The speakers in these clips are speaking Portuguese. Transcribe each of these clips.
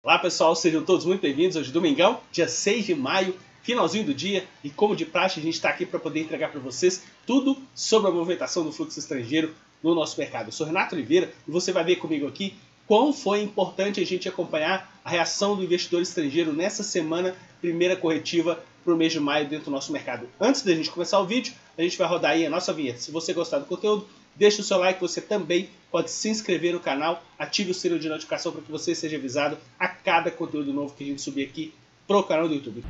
Olá pessoal, sejam todos muito bem-vindos. Hoje domingão, dia 6 de maio, finalzinho do dia, e como de praxe a gente está aqui para poder entregar para vocês tudo sobre a movimentação do fluxo estrangeiro no nosso mercado. Eu sou Renato Oliveira e você vai ver comigo aqui quão foi importante a gente acompanhar a reação do investidor estrangeiro nessa semana, primeira corretiva para o mês de maio dentro do nosso mercado. Antes da gente começar o vídeo, a gente vai rodar aí a nossa vinheta. Se você gostar do conteúdo, deixe o seu like, você também pode se inscrever no canal, ative o sino de notificação para que você seja avisado a cada conteúdo novo que a gente subir aqui pro canal do YouTube.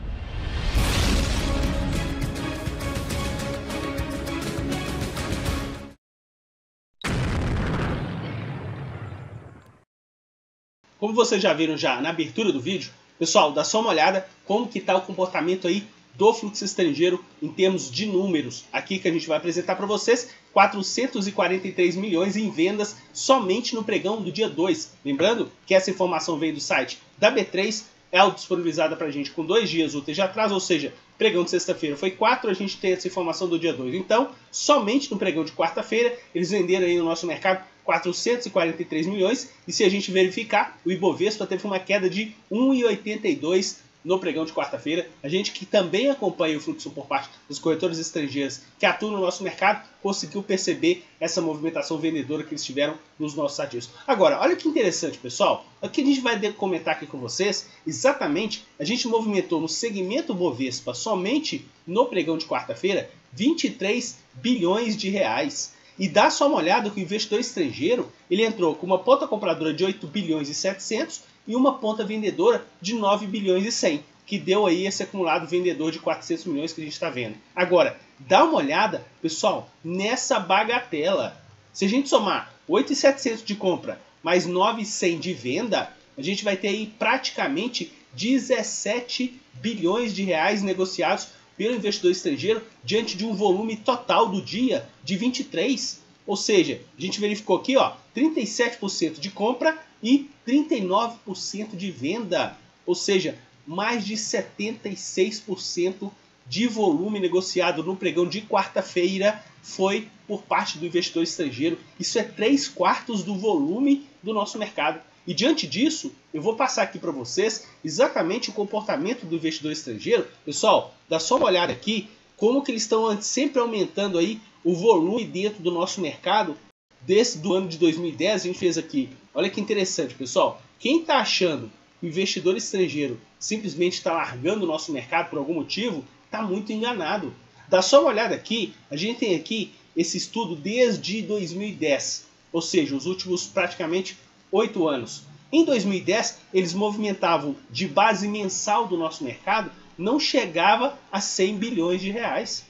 Como vocês já viram na abertura do vídeo, pessoal, dá só uma olhada como que está o comportamento aí do fluxo estrangeiro em termos de números. Aqui que a gente vai apresentar para vocês 443 milhões em vendas somente no pregão do dia 2. Lembrando que essa informação veio do site da B3, é disponibilizada para a gente com 2 dias úteis de atraso, ou seja, pregão de sexta-feira foi 4, a gente tem essa informação do dia 2. Então, somente no pregão de quarta-feira, eles venderam aí no nosso mercado 443 milhões, e se a gente verificar, o Ibovespa teve uma queda de 1,82 no pregão de quarta-feira. A gente que também acompanha o fluxo por parte dos corretores estrangeiros que atuam no nosso mercado, conseguiu perceber essa movimentação vendedora que eles tiveram nos nossos ativos. Agora, olha que interessante, pessoal. Aqui a gente vai comentar aqui com vocês, exatamente, a gente movimentou no segmento Bovespa, somente no pregão de quarta-feira, 23 bilhões de reais. E dá só uma olhada que o investidor estrangeiro, ele entrou com uma ponta compradora de 8 bilhões e 700 e uma ponta vendedora de 9 bilhões e 100, que deu aí esse acumulado vendedor de 400 milhões que a gente está vendo. Agora, dá uma olhada, pessoal, nessa bagatela. Se a gente somar 8.700 de compra mais 9.100 de venda, a gente vai ter aí praticamente 17 bilhões de reais negociados pelo investidor estrangeiro diante de um volume total do dia de 23. Ou seja, a gente verificou aqui, ó, 37% de compra e 39% de venda. Ou seja, mais de 76% de volume negociado no pregão de quarta-feira foi por parte do investidor estrangeiro. Isso é 3/4 do volume do nosso mercado. E diante disso, eu vou passar aqui para vocês exatamente o comportamento do investidor estrangeiro. Pessoal, dá só uma olhada aqui, como que eles estão sempre aumentando aí o volume dentro do nosso mercado. Desde o ano de 2010 a gente fez aqui. Olha que interessante, pessoal. Quem está achando que o investidor estrangeiro simplesmente está largando o nosso mercado por algum motivo, está muito enganado. Dá só uma olhada aqui, a gente tem aqui esse estudo desde 2010, ou seja, os últimos praticamente 8 anos. Em 2010, eles movimentavam de base mensal do nosso mercado, não chegava a 100 bilhões de reais.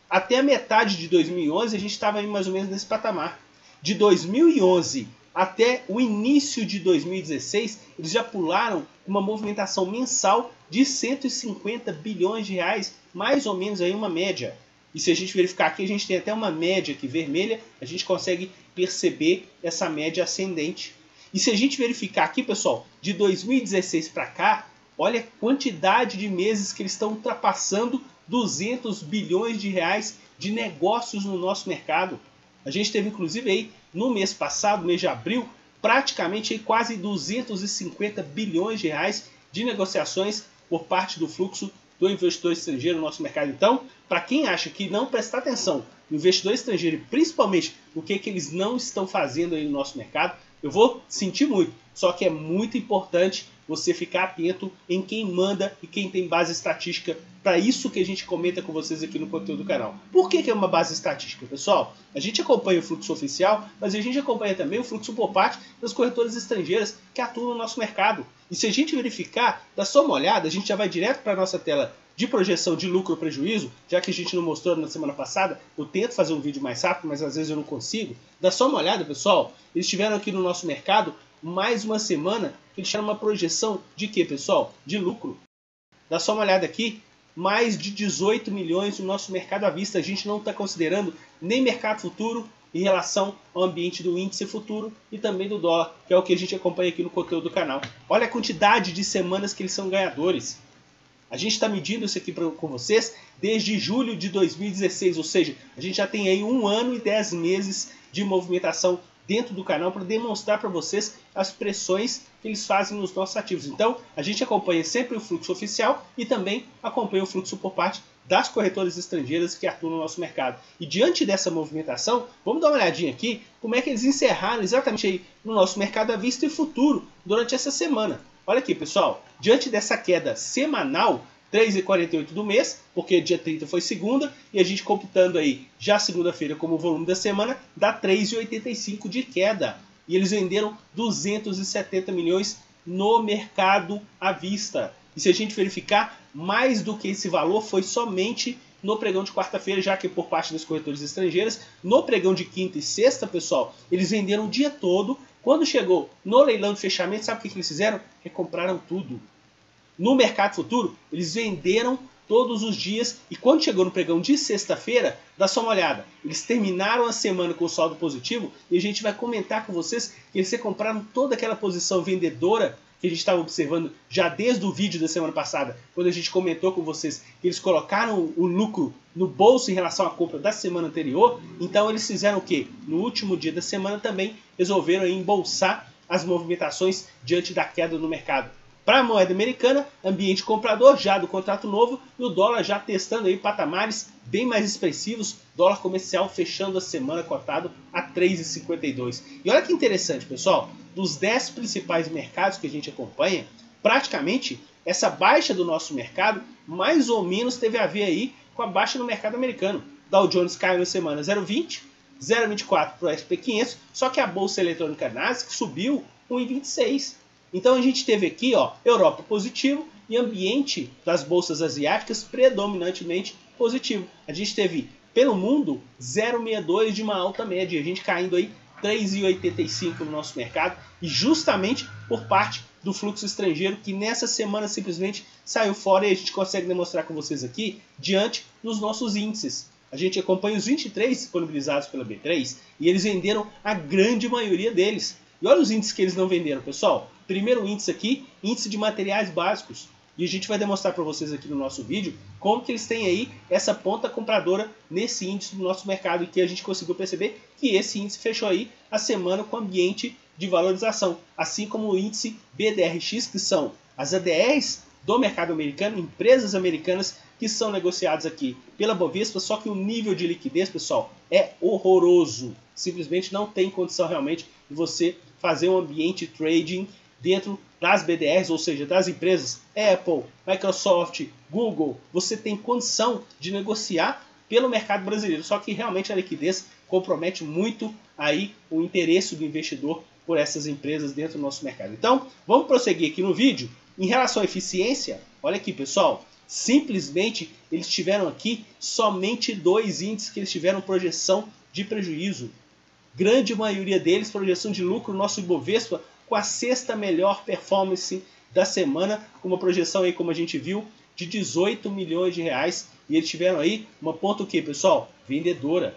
Até a metade de 2011, a gente estava mais ou menos nesse patamar. De 2011 até o início de 2016, eles já pularam uma movimentação mensal de 150 bilhões de reais, mais ou menos aí uma média. E se a gente verificar aqui, a gente tem até uma média aqui vermelha, a gente consegue perceber essa média ascendente. E se a gente verificar aqui, pessoal, de 2016 para cá, olha a quantidade de meses que eles estão ultrapassando 200 bilhões de reais de negócios no nosso mercado. A gente teve, inclusive, aí, no mês passado, mês de abril, praticamente aí, quase 250 bilhões de reais de negociações por parte do fluxo do investidor estrangeiro no nosso mercado. Então, para quem acha que não prestar atenção no investidor estrangeiro, principalmente o que eles não estão fazendo aí no nosso mercado, eu vou sentir muito, só que é muito importante você ficar atento em quem manda e quem tem base estatística para isso que a gente comenta com vocês aqui no conteúdo do canal. Por que é uma base estatística, pessoal? A gente acompanha o fluxo oficial, mas a gente acompanha também o fluxo por parte das corretoras estrangeiras que atuam no nosso mercado. E se a gente verificar, dá só uma olhada, a gente já vai direto para a nossa tela de projeção de lucro ou prejuízo, já que a gente não mostrou na semana passada, eu tento fazer um vídeo mais rápido, mas às vezes eu não consigo. Dá só uma olhada, pessoal, eles tiveram aqui no nosso mercado mais uma semana, eles tiveram uma projeção de quê, pessoal? De lucro. Dá só uma olhada aqui, mais de 18 milhões no nosso mercado à vista. A gente não está considerando nem mercado futuro em relação ao ambiente do índice futuro e também do dólar, que é o que a gente acompanha aqui no conteúdo do canal. Olha a quantidade de semanas que eles são ganhadores. A gente está medindo isso aqui com vocês desde julho de 2016, ou seja, a gente já tem aí 1 ano e 10 meses de movimentação dentro do canal para demonstrar para vocês as pressões que eles fazem nos nossos ativos. Então, a gente acompanha sempre o fluxo oficial e também acompanha o fluxo por parte das corretoras estrangeiras que atuam no nosso mercado. E diante dessa movimentação, vamos dar uma olhadinha aqui como é que eles encerraram exatamente aí no nosso mercado à vista e futuro durante essa semana. Olha aqui, pessoal, diante dessa queda semanal, 3,48 do mês, porque dia 30 foi segunda, e a gente computando aí já segunda-feira como volume da semana, dá 3,85 de queda. E eles venderam 270 milhões no mercado à vista. E se a gente verificar, mais do que esse valor foi somente no pregão de quarta-feira, já que por parte das corretoras estrangeiras, no pregão de quinta e sexta, pessoal, eles venderam o dia todo. Quando chegou no leilão de fechamento, sabe o que eles fizeram? Recompraram tudo. No mercado futuro, eles venderam todos os dias e quando chegou no pregão de sexta-feira, dá só uma olhada. Eles terminaram a semana com saldo positivo e a gente vai comentar com vocês que eles compraram toda aquela posição vendedora que a gente estava observando já desde o vídeo da semana passada, quando a gente comentou com vocês que eles colocaram o lucro no bolso em relação à compra da semana anterior. Então eles fizeram o quê? No último dia da semana também resolveram embolsar as movimentações diante da queda no mercado. Para a moeda americana, ambiente comprador já do contrato novo e o dólar já testando aí patamares bem mais expressivos, dólar comercial fechando a semana cotado a 3,52. E olha que interessante, pessoal, dos 10 principais mercados que a gente acompanha, praticamente essa baixa do nosso mercado mais ou menos teve a ver aí com a baixa no mercado americano. Dow Jones caiu na semana 0,20, 0,24 para o S&P 500, só que a bolsa eletrônica Nasdaq subiu 1,26. Então a gente teve aqui, ó, Europa positivo e ambiente das bolsas asiáticas predominantemente positivo. A gente teve, pelo mundo, 0,62 de uma alta média, a gente caindo aí 3,85 no nosso mercado, e justamente por parte do fluxo estrangeiro que nessa semana simplesmente saiu fora, e a gente consegue demonstrar com vocês aqui diante dos nossos índices. A gente acompanha os 23 disponibilizados pela B3 e eles venderam a grande maioria deles. E olha os índices que eles não venderam, pessoal. Primeiro índice aqui, índice de materiais básicos. E a gente vai demonstrar para vocês aqui no nosso vídeo como que eles têm aí essa ponta compradora nesse índice do nosso mercado e que a gente conseguiu perceber que esse índice fechou aí a semana com ambiente de valorização. Assim como o índice BDRX, que são as ADRs do mercado americano, empresas americanas que são negociadas aqui pela Bovespa, só que o nível de liquidez, pessoal, é horroroso. Simplesmente não tem condição realmente de você fazer um ambiente trading dentro das BDRs, ou seja, das empresas Apple, Microsoft, Google. Você tem condição de negociar pelo mercado brasileiro, só que realmente a liquidez compromete muito aí o interesse do investidor por essas empresas dentro do nosso mercado. Então, vamos prosseguir aqui no vídeo. Em relação à eficiência, olha aqui, pessoal, simplesmente eles tiveram aqui somente 2 índices que eles tiveram projeção de prejuízo. Grande maioria deles projeção de lucro. Nosso Ibovespa com a 6ª melhor performance da semana, com uma projeção aí, como a gente viu, de 18 milhões de reais. E eles tiveram aí uma ponta o quê, pessoal? Vendedora.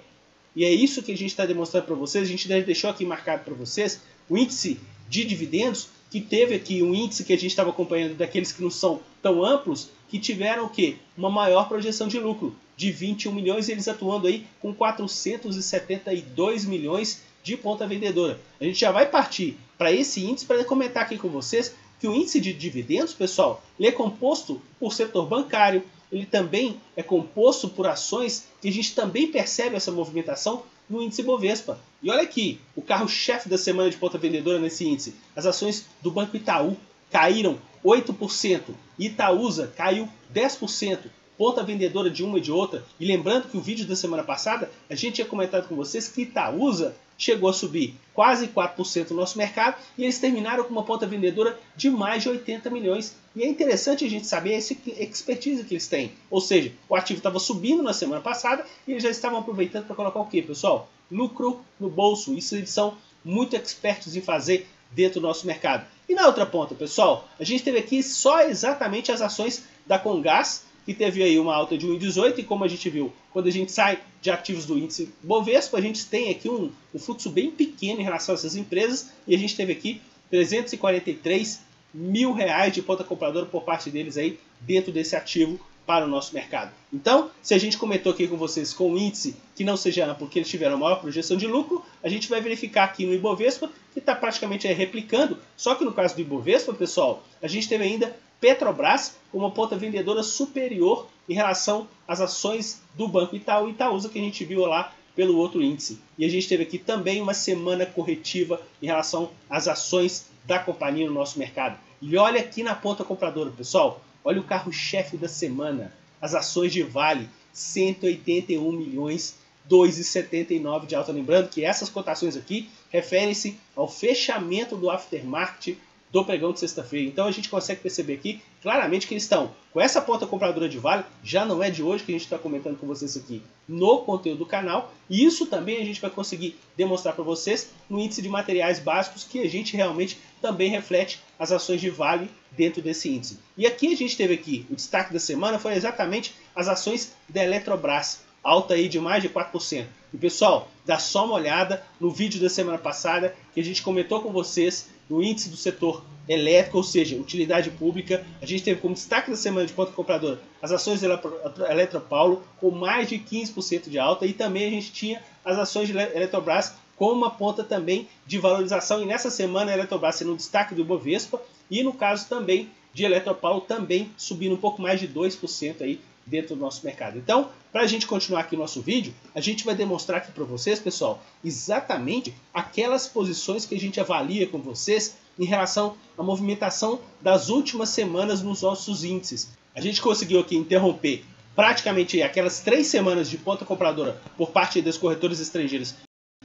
E é isso que a gente está demonstrando para vocês. A gente deixou aqui marcado para vocês o índice de dividendos, que teve aqui um índice que a gente estava acompanhando daqueles que não são tão amplos, que tiveram o quê? Uma maior projeção de lucro, de 21 milhões, e eles atuando aí com 472 milhões de ponta vendedora. A gente já vai partir para esse índice para comentar aqui com vocês que o índice de dividendos, pessoal, ele é composto por setor bancário, ele também é composto por ações que a gente também percebe essa movimentação no índice Bovespa. E olha aqui, o carro-chefe da semana de ponta vendedora nesse índice. As ações do Banco Itaú caíram 8%, Itaúsa caiu 10%, ponta vendedora de uma e de outra. E lembrando que o vídeo da semana passada, a gente tinha comentado com vocês que Itaúsa chegou a subir quase 4% no nosso mercado e eles terminaram com uma ponta vendedora de mais de 80 milhões. E é interessante a gente saber essa expertise que eles têm. Ou seja, o ativo estava subindo na semana passada e eles já estavam aproveitando para colocar o quê, pessoal? Lucro no bolso. Isso eles são muito expertos em fazer dentro do nosso mercado. E na outra ponta, pessoal, a gente teve aqui só exatamente as ações da Comgás, que teve aí uma alta de 1,18, e como a gente viu, quando a gente sai de ativos do índice Bovespa, a gente tem aqui um fluxo bem pequeno em relação a essas empresas, e a gente teve aqui 343 mil reais de ponta compradora por parte deles aí dentro desse ativo para o nosso mercado. Então, se a gente comentou aqui com vocês com um índice que não seja amplo, que eles tiveram a maior projeção de lucro, a gente vai verificar aqui no Ibovespa, que está praticamente replicando, só que no caso do Ibovespa, pessoal, a gente teve ainda Petrobras com uma ponta vendedora superior em relação às ações do Banco Itaú e Itaúsa, que a gente viu lá pelo outro índice. E a gente teve aqui também uma semana corretiva em relação às ações da companhia no nosso mercado. E olha aqui na ponta compradora, pessoal, olha o carro-chefe da semana, as ações de Vale, 181 milhões, 2,79 de alta. Lembrando que essas cotações aqui referem-se ao fechamento do aftermarket do pregão de sexta-feira. Então a gente consegue perceber aqui claramente que eles estão com essa ponta compradora de Vale, já não é de hoje que a gente está comentando com vocês aqui no conteúdo do canal, e isso também a gente vai conseguir demonstrar para vocês no índice de materiais básicos, que a gente realmente também reflete as ações de Vale dentro desse índice. E aqui a gente teve aqui, o destaque da semana foi exatamente as ações da Eletrobras, alta aí de mais de 4%. E pessoal, dá só uma olhada no vídeo da semana passada que a gente comentou com vocês no índice do setor elétrico, ou seja, utilidade pública. A gente teve como destaque da semana de ponta compradora as ações da Eletropaulo com mais de 15% de alta, e também a gente tinha as ações de Eletrobras com uma ponta também de valorização, e nessa semana a Eletrobras sendo um destaque do Ibovespa, e no caso também de Eletropaulo também subindo um pouco mais de 2% aí dentro do nosso mercado. Então, para a gente continuar aqui o nosso vídeo, a gente vai demonstrar aqui para vocês, pessoal, exatamente aquelas posições que a gente avalia com vocês em relação à movimentação das últimas semanas nos nossos índices. A gente conseguiu aqui interromper praticamente aquelas 3 semanas de ponta compradora por parte das corretoras estrangeiras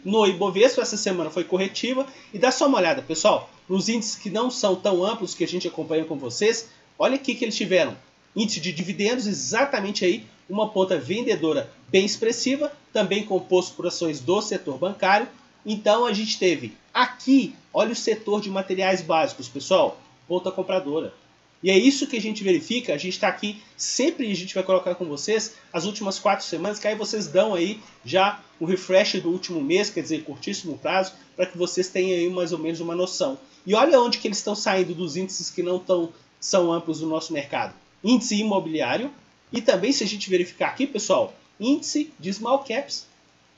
no Ibovespa. Essa semana foi corretiva, e dá só uma olhada, pessoal, nos índices que não são tão amplos que a gente acompanha com vocês. Olha aqui que eles tiveram índice de dividendos, exatamente aí uma ponta vendedora bem expressiva, também composto por ações do setor bancário. Então a gente teve aqui, olha o setor de materiais básicos, pessoal, ponta compradora. E é isso que a gente verifica, a gente está aqui, sempre a gente vai colocar com vocês as últimas 4 semanas, que aí vocês dão aí já o refresh do último mês, quer dizer, curtíssimo prazo, para que vocês tenham aí mais ou menos uma noção. E olha onde que eles estão saindo dos índices que não são amplos no nosso mercado. Índice imobiliário, e também, se a gente verificar aqui, pessoal, índice de small caps.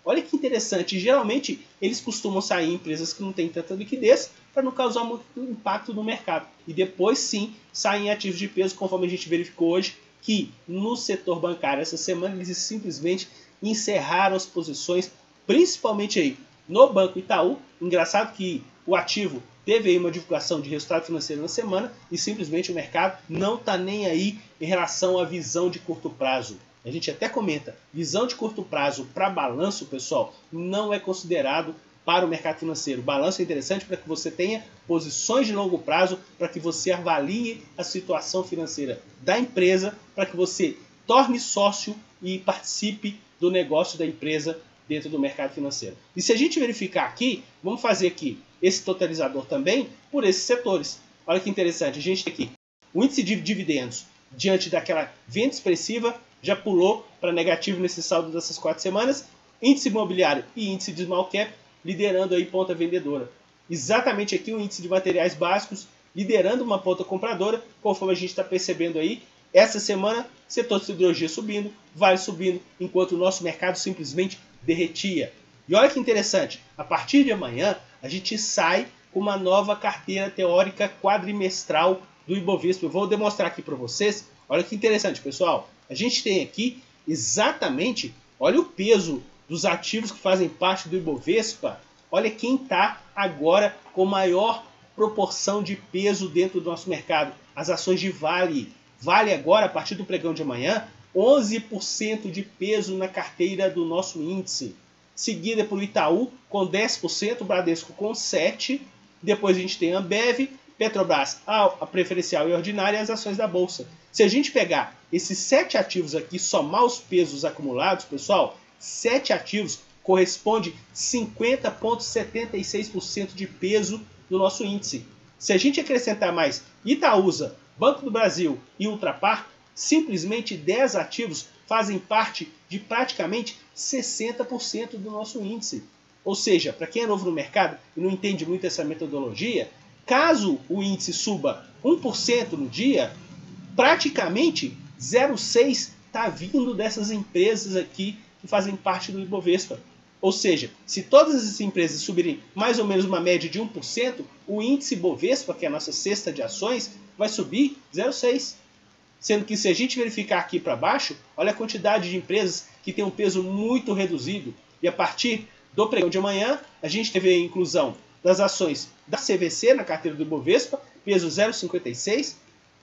Olha que interessante, geralmente eles costumam sair em empresas que não têm tanta liquidez para não causar muito impacto no mercado. E depois sim, saem em ativos de peso, conforme a gente verificou hoje, que no setor bancário essa semana eles simplesmente encerraram as posições, principalmente aí no Banco Itaú. Engraçado que o ativo teve aí uma divulgação de resultado financeiro na semana e simplesmente o mercado não está nem aí em relação à visão de curto prazo. A gente até comenta, visão de curto prazo para balanço, pessoal, não é considerado para o mercado financeiro. O balanço é interessante para que você tenha posições de longo prazo, para que você avalie a situação financeira da empresa, para que você torne sócio e participe do negócio da empresa dentro do mercado financeiro. E se a gente verificar aqui, vamos fazer aqui esse totalizador também por esses setores. Olha que interessante, a gente tem aqui o índice de dividendos diante daquela venda expressiva, já pulou para negativo nesse saldo dessas 4 semanas. Índice imobiliário e índice de small cap liderando aí ponta vendedora. Exatamente aqui o índice de materiais básicos liderando uma ponta compradora, conforme a gente está percebendo aí. Essa semana, setor de siderurgia subindo, Vale subindo, enquanto o nosso mercado simplesmente derretia. E olha que interessante, a partir de amanhã a gente sai com uma nova carteira teórica quadrimestral do Ibovespa. Eu vou demonstrar aqui para vocês. Olha que interessante, pessoal. A gente tem aqui exatamente, olha o peso dos ativos que fazem parte do Ibovespa. Olha quem está agora com maior proporção de peso dentro do nosso mercado. As ações de Vale. Vale agora, a partir do pregão de amanhã, 11% de peso na carteira do nosso índice. Seguida por Itaú com 10%, Bradesco com 7%. Depois a gente tem Ambev, Petrobras, a preferencial e ordinária e as ações da Bolsa. Se a gente pegar esses 7 ativos aqui, somar os pesos acumulados, pessoal, 7 ativos corresponde 50,76% de peso do nosso índice. Se a gente acrescentar mais Itaúsa, Banco do Brasil e Ultrapar, simplesmente 10 ativos fazem parte de praticamente 60% do nosso índice. Ou seja, para quem é novo no mercado e não entende muito essa metodologia, caso o índice suba 1% no dia, praticamente 0,6 está vindo dessas empresas aqui que fazem parte do Ibovespa. Ou seja, se todas essas empresas subirem mais ou menos uma média de 1%, o índice Bovespa, que é a nossa cesta de ações, vai subir 0,6. Sendo que se a gente verificar aqui para baixo, olha a quantidade de empresas que tem um peso muito reduzido. E a partir do pregão de amanhã, a gente teve a inclusão das ações da CVC na carteira do Ibovespa, peso 0,56,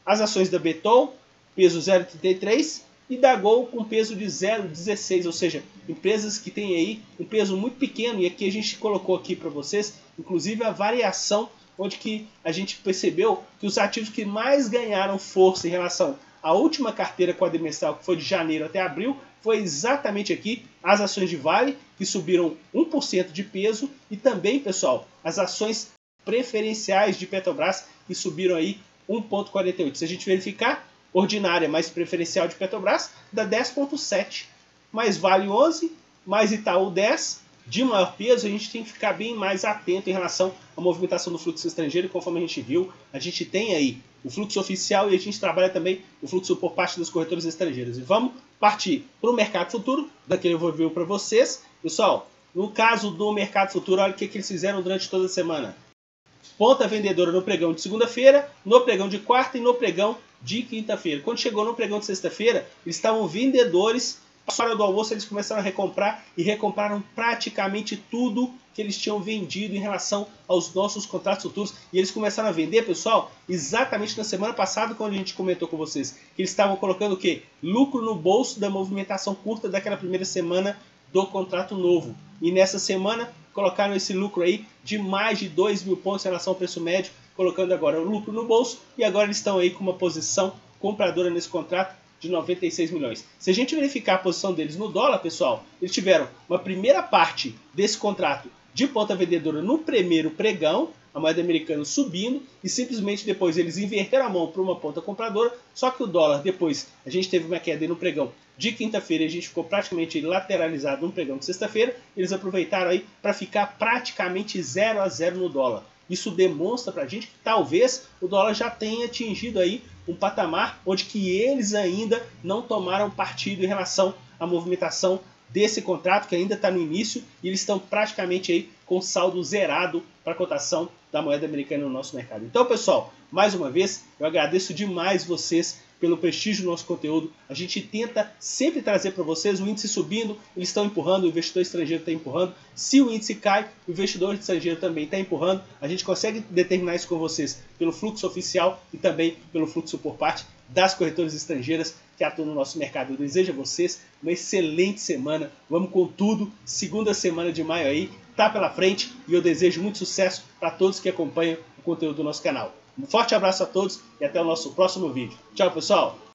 as ações da Beton, peso 0,33, e da Gol com peso de 0,16, ou seja, empresas que têm aí um peso muito pequeno, e aqui a gente colocou aqui para vocês, inclusive a variação, onde que a gente percebeu que os ativos que mais ganharam força em relação à última carteira quadrimestral, que foi de janeiro até abril, foi exatamente aqui as ações de Vale, que subiram 1% de peso, e também, pessoal, as ações preferenciais de Petrobras, que subiram aí 1,48. Se a gente verificar, ordinária mais preferencial de Petrobras dá 10,7. Mais Vale 11, mais Itaú 10. De maior peso, a gente tem que ficar bem mais atento em relação à movimentação do fluxo estrangeiro. Conforme a gente viu, a gente tem aí o fluxo oficial e a gente trabalha também o fluxo por parte dos corretores estrangeiros. E vamos partir para o mercado futuro, daquele eu vou ver para vocês. Pessoal, no caso do mercado futuro, olha o que eles fizeram durante toda a semana. Ponta vendedora no pregão de segunda-feira, no pregão de quarta e no pregão de quinta-feira. Quando chegou no pregão de sexta-feira, eles estavam vendedores. Na hora do almoço eles começaram a recomprar e recompraram praticamente tudo que eles tinham vendido em relação aos nossos contratos futuros. E eles começaram a vender, pessoal, exatamente na semana passada, quando a gente comentou com vocês, que eles estavam colocando o quê? Lucro no bolso da movimentação curta daquela primeira semana do contrato novo. E nessa semana colocaram esse lucro aí de mais de 2 mil pontos em relação ao preço médio, colocando agora o lucro no bolso, e agora eles estão aí com uma posição compradora nesse contrato de 96 milhões. Se a gente verificar a posição deles no dólar, pessoal, eles tiveram uma primeira parte desse contrato de ponta vendedora no primeiro pregão, a moeda americana subindo, e simplesmente depois eles inverteram a mão para uma ponta compradora, só que o dólar depois, a gente teve uma queda no pregão de quinta-feira, a gente ficou praticamente lateralizado no pregão de sexta-feira, eles aproveitaram aí para ficar praticamente 0-0 no dólar. Isso demonstra para a gente que talvez o dólar já tenha atingido aí um patamar onde que eles ainda não tomaram partido em relação à movimentação desse contrato, que ainda está no início, e eles estão praticamente aí com saldo zerado para a cotação da moeda americana no nosso mercado. Então, pessoal, mais uma vez, eu agradeço demais vocês pelo prestígio do nosso conteúdo. A gente tenta sempre trazer para vocês o índice subindo, eles estão empurrando, o investidor estrangeiro está empurrando. Se o índice cai, o investidor estrangeiro também está empurrando. A gente consegue determinar isso com vocês pelo fluxo oficial e também pelo fluxo por parte das corretoras estrangeiras que atuam no nosso mercado. Eu desejo a vocês uma excelente semana. Vamos com tudo. Segunda semana de maio aí está pela frente e eu desejo muito sucesso para todos que acompanham o conteúdo do nosso canal. Um forte abraço a todos e até o nosso próximo vídeo. Tchau, pessoal!